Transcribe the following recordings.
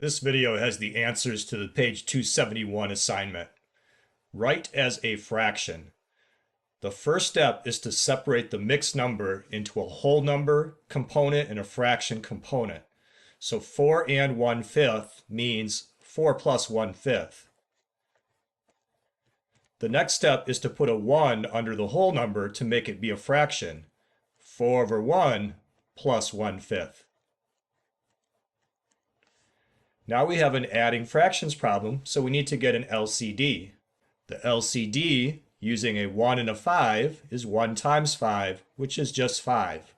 This video has the answers to the page 271 assignment. Write as a fraction. The first step is to separate the mixed number into a whole number component and a fraction component. So 4 and 1/5 means 4 plus 1/5. The next step is to put a 1 under the whole number to make it be a fraction. 4 over 1 plus 1/5. Now we have an adding fractions problem, so we need to get an LCD. The LCD, using a 1 and a 5, is 1 times 5, which is just 5.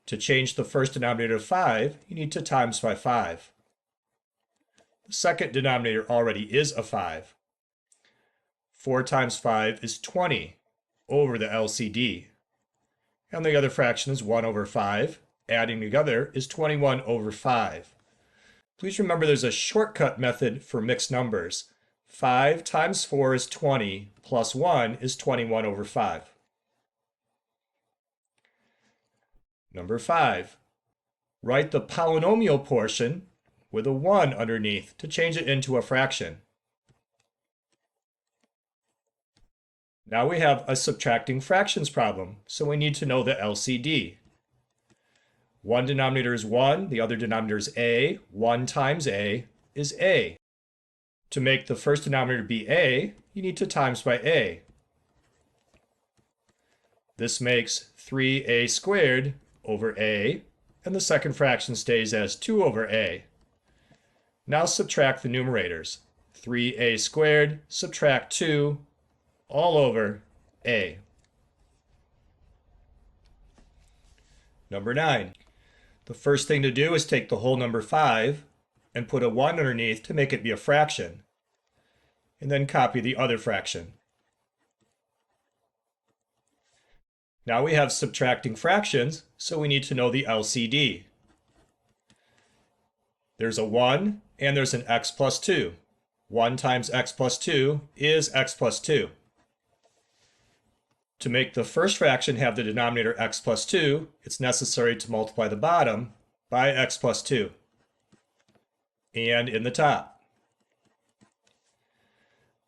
To change the first denominator of 5, you need to times by 5. The second denominator already is a 5. 4 times 5 is 20 over the LCD. And the other fraction is 1 over 5. Adding together is 21 over 5. Please remember there's a shortcut method for mixed numbers. 5 times 4 is 20, plus 1 is 21 over 5. Number 5. Write the polynomial portion with a 1 underneath to change it into a fraction. Now we have a subtracting fractions problem, so we need to know the LCD. One denominator is 1, the other denominator is a. 1 times a is a. To make the first denominator be a, you need to times by a. This makes 3a squared over a, and the second fraction stays as 2 over a. Now subtract the numerators. 3a squared, subtract 2, all over a. Number 9. The first thing to do is take the whole number 5 and put a 1 underneath to make it be a fraction, and then copy the other fraction. Now we have subtracting fractions, so we need to know the LCD. There's a 1 and there's an x plus 2. 1 times x plus 2 is x plus 2. To make the first fraction have the denominator x plus 2, it's necessary to multiply the bottom by x plus 2. And in the top.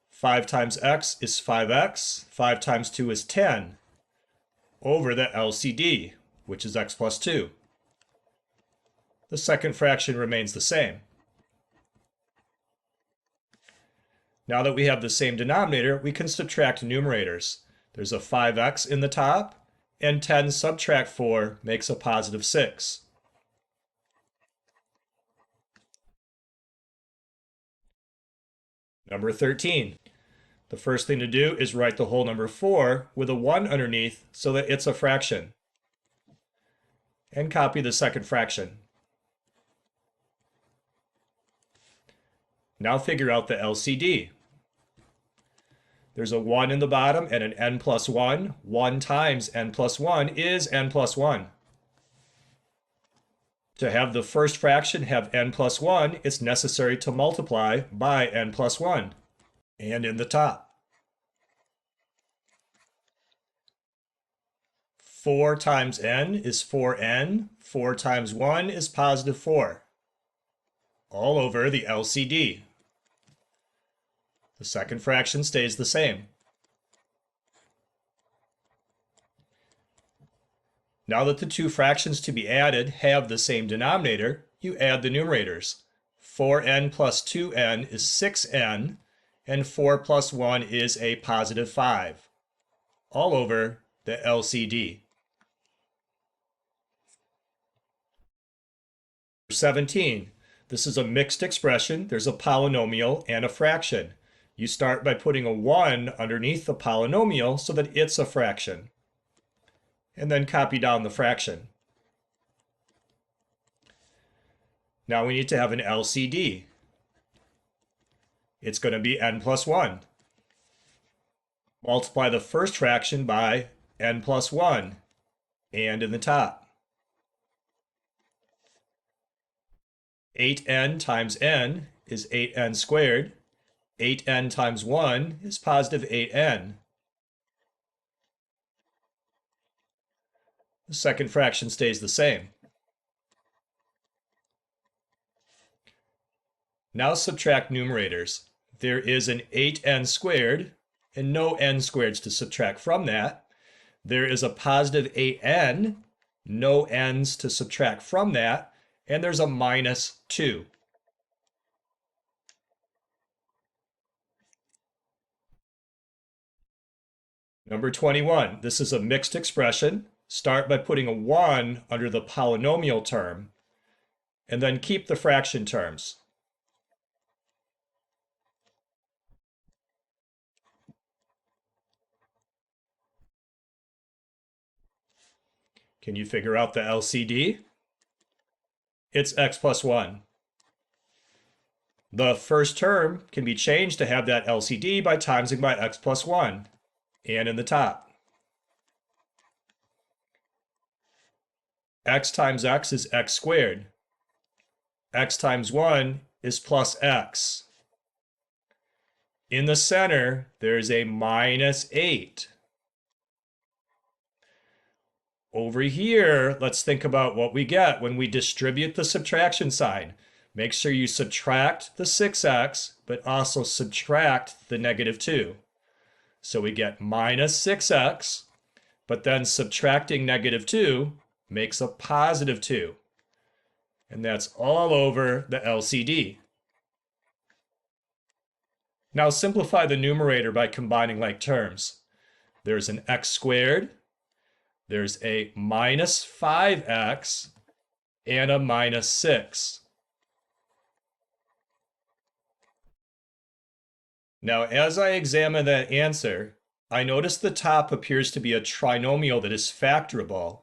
5 times x is 5x. 5 times 2 is 10 over the LCD, which is x plus 2. The second fraction remains the same. Now that we have the same denominator, we can subtract numerators. There's a 5x in the top, and 10 subtract 4 makes a positive 6. Number 13. The first thing to do is write the whole number 4 with a 1 underneath so that it's a fraction. And copy the second fraction. Now figure out the LCD. There's a 1 in the bottom and an n plus 1. 1 times n plus 1 is n plus 1. To have the first fraction have n plus 1, it's necessary to multiply by n plus 1. And in the top. 4 times n is 4n. 4 times 1 is positive 4. All over the LCD. The second fraction stays the same. Now that the two fractions to be added have the same denominator, you add the numerators. 4n plus 2n is 6n, and 4 plus 1 is a positive 5, all over the LCD. 17. This is a mixed expression. There's a polynomial and a fraction. You start by putting a 1 underneath the polynomial so that it's a fraction. And then copy down the fraction. Now we need to have an LCD. It's going to be n plus 1. Multiply the first fraction by n plus 1, and in the top. 8n times n is 8n squared. 8n times 1 is positive 8n. The second fraction stays the same. Now subtract numerators. There is an 8n squared and no n squareds to subtract from that. There is a positive 8n, no n's to subtract from that, and there's a minus 2. Number 21, this is a mixed expression. Start by putting a 1 under the polynomial term, and then keep the fraction terms. Can you figure out the LCD? It's x plus 1. The first term can be changed to have that LCD by timesing by x plus 1, and in the top. X times x is x squared. X times 1 is plus x. In the center, there's a minus 8. Over here, let's think about what we get when we distribute the subtraction sign. Make sure you subtract the 6x, but also subtract the negative 2. So we get minus 6x, but then subtracting negative 2 makes a positive 2. And that's all over the LCD. Now simplify the numerator by combining like terms. There's an x squared, there's a minus 5x, and a minus 6. Now, as I examine that answer, I notice the top appears to be a trinomial that is factorable.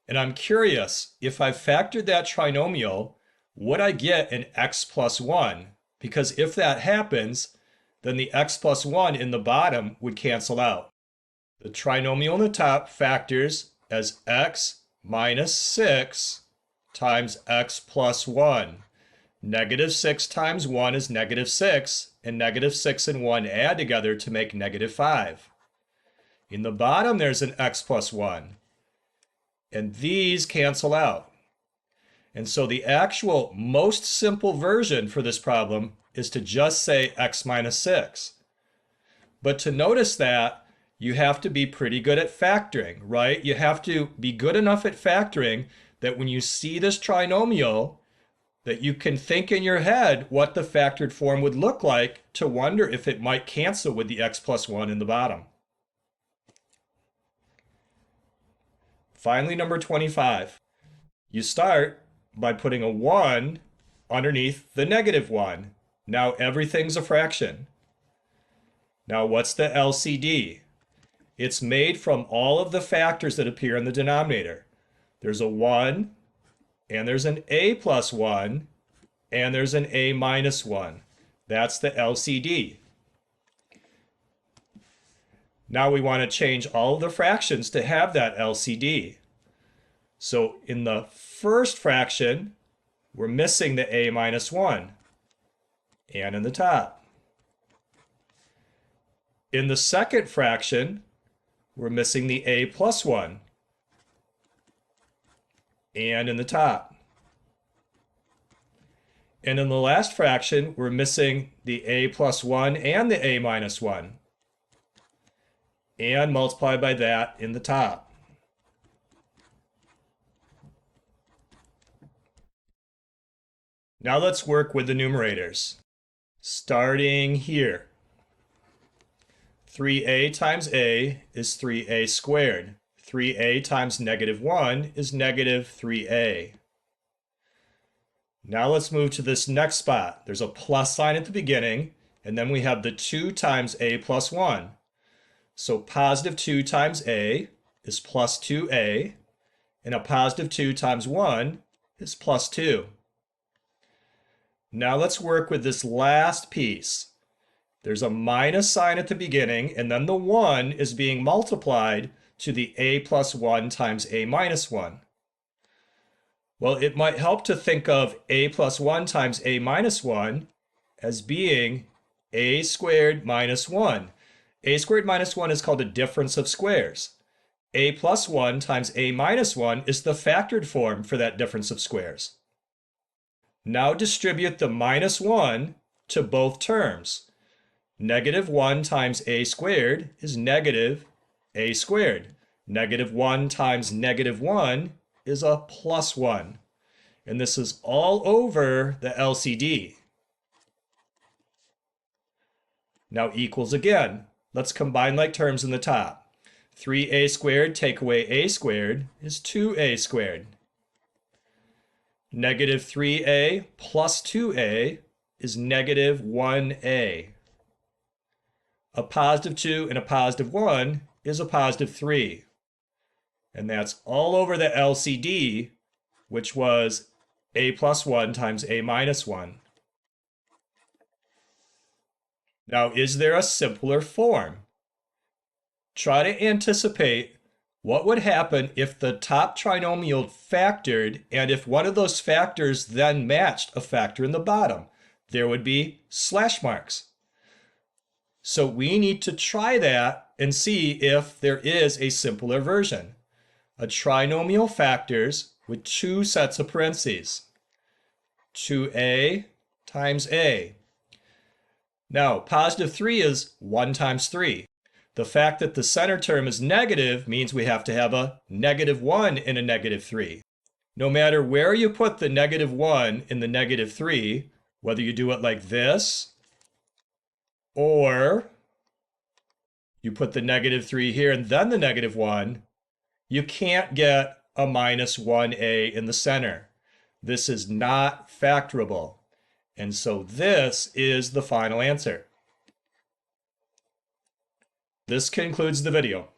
And I'm curious, if I factored that trinomial, would I get an x plus 1? Because if that happens, then the x plus 1 in the bottom would cancel out. The trinomial in the top factors as x minus 6 times x plus 1. Negative 6 times 1 is negative 6, and negative 6 and 1 add together to make negative 5. In the bottom, there's an x plus 1. And these cancel out. And so the actual most simple version for this problem is to just say x minus 6. But to notice that, you have to be pretty good at factoring, right? You have to be good enough at factoring that when you see this trinomial, that you can think in your head what the factored form would look like to wonder if it might cancel with the x plus 1 in the bottom. Finally, number 25. You start by putting a 1 underneath the negative 1. Now everything's a fraction. Now what's the LCD? It's made from all of the factors that appear in the denominator. There's a 1, and there's an a plus 1, and there's an a minus 1. That's the LCD. Now we want to change all of the fractions to have that LCD. So in the first fraction, we're missing the a minus 1, and in the top. In the second fraction, we're missing the a plus 1, and in the top. And in the last fraction, we're missing the a plus 1 and the a minus 1, and multiply by that in the top. Now let's work with the numerators. Starting here. 3a times a is 3a squared. 3a times negative 1 is negative 3a. Now let's move to this next spot. There's a plus sign at the beginning, and then we have the 2 times a plus 1. So positive 2 times a is plus 2a, and a positive 2 times 1 is plus 2. Now let's work with this last piece. There's a minus sign at the beginning, and then the 1 is being multiplied to the a plus 1 times a minus 1. Well, it might help to think of a plus 1 times a minus 1 as being a squared minus 1. A squared minus 1 is called a difference of squares. A plus 1 times a minus 1 is the factored form for that difference of squares. Now distribute the minus 1 to both terms. Negative 1 times a squared is negative a squared. Negative 1 times negative 1 is a plus 1. And this is all over the LCD. Now equals again. Let's combine like terms in the top. 3a squared take away a squared is 2a squared. Negative 3a plus 2a is negative 1a. A positive 2 and a positive 1 is a positive 3. And that's all over the LCD, which was a plus 1 times a minus 1. Now, is there a simpler form? Try to anticipate what would happen if the top trinomial factored and if one of those factors then matched a factor in the bottom. There would be slash marks. So we need to try that and see if there is a simpler version. A trinomial factors with two sets of parentheses. 2a times a. Now, positive 3 is 1 times 3. The fact that the center term is negative means we have to have a negative 1 and a negative 3. No matter where you put the negative 1 in the negative 3, whether you do it like this, or you put the negative 3 here and then the negative 1, you can't get a minus 1a in the center. This is not factorable. And so this is the final answer. This concludes the video.